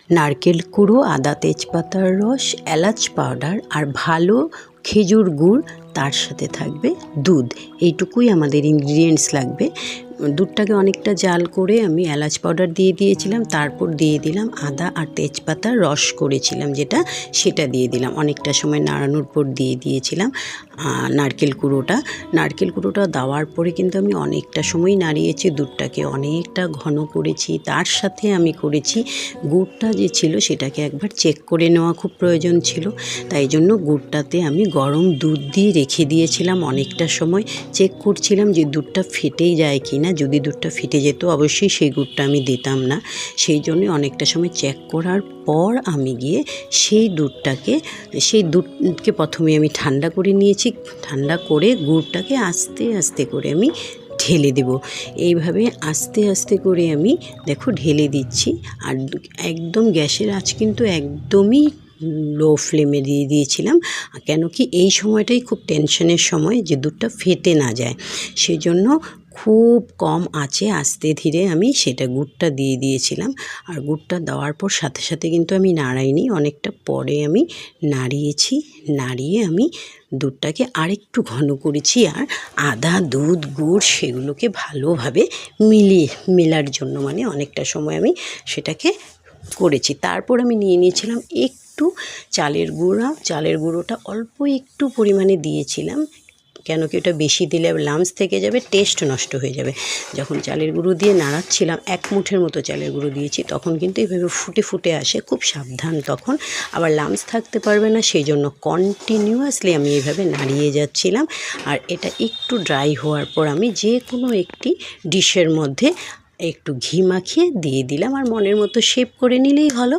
নারকেল কুড়ো, আদা তেজপাতার রস, এলাচ পাউডার আর ভালো খেজুর গুড়, তার সাথে থাকবে দুধ। এইটুকুই আমাদের ইনগ্রিডিয়েন্টস লাগবে। দুধটাকে অনেকটা জাল করে আমি এলাচ পাউডার দিয়ে দিয়েছিলাম, তারপর দিয়ে দিলাম আদা আর তেজপাতার রস করেছিলাম যেটা, সেটা দিয়ে দিলাম। অনেকটা সময় নাড়ানোর পর দিয়ে দিয়েছিলাম নারকেল কুড়োটা দেওয়ার পরে কিন্তু আমি অনেকটা সময় নাড়িয়েছি, দুধটাকে অনেকটা ঘন করেছি। তার সাথে আমি করেছি গুড়টা যে ছিল সেটাকে একবার চেক করে নেওয়া খুব প্রয়োজন ছিল, তাই জন্য গুড়টাতে আমি গরম দুধ দিয়ে রেখে দিয়েছিলাম। অনেকটা সময় চেক করছিলাম যে দুধটা ফেটে যায় কি না। যদি দুধটা ফেটে যেত অবশ্যই সেই গুড়টা আমি দিতাম না, সেই জন্য অনেকটা সময় চেক করার পর আমি গিয়ে সেই দুধকে প্রথমে আমি ঠান্ডা করে নিয়েছি। ঠান্ডা করে গুড়টাকে আস্তে আস্তে করে আমি ঢেলে দেব। এইভাবে আস্তে আস্তে করে আমি দেখো ঢেলে দিচ্ছি। আর একদম গ্যাসের আঁচ কিন্তু একদমই লো ফ্লেমে দিয়ে দিয়েছিলাম, কেন কি এই সময়টাই খুব টেনশনের সময় যে দুধটা ফেটে না যায়, সেই জন্য খুব কম আঁচে আস্তে ধীরে আমি সেটা গুড়টা দিয়ে দিয়েছিলাম। আর গুড়টা দেওয়ার পর সাথে সাথে কিন্তু আমি নাড়াইনি, অনেকটা পরে আমি নাড়িয়ে আমি দুধটাকে আরেকটু ঘন করেছি। আর আদা, দুধ, গুড় সেগুলোকে ভালোভাবে মেলার জন্য মানে অনেকটা সময় আমি সেটাকে করেছি। তারপর আমি নিয়ে নিয়েছিলাম একটু চালের গুঁড়োটা অল্প একটু পরিমাণে দিয়েছিলাম, কেন কি ওটা বেশি দিলে লামস থেকে যাবে, টেস্ট নষ্ট হয়ে যাবে। যখন চালের গুঁড়ো দিয়ে নাড়াচ্ছিলাম, এক মুঠের মতো চালের গুঁড়ো দিয়েছি, তখন কিন্তু এইভাবে ফুটে ফুটে আসে, খুব সাবধান তখন, আবার লামস থাকতে পারবে না, সেই জন্য কন্টিনিউয়াসলি আমি এইভাবে নাড়িয়ে যাচ্ছিলাম। আর এটা একটু ড্রাই হওয়ার পর আমি যে কোনো একটি ডিশের মধ্যে একটু ঘি মাখিয়ে দিয়ে দিলাম, আর মনের মতো শেপ করে নিলেই হলো।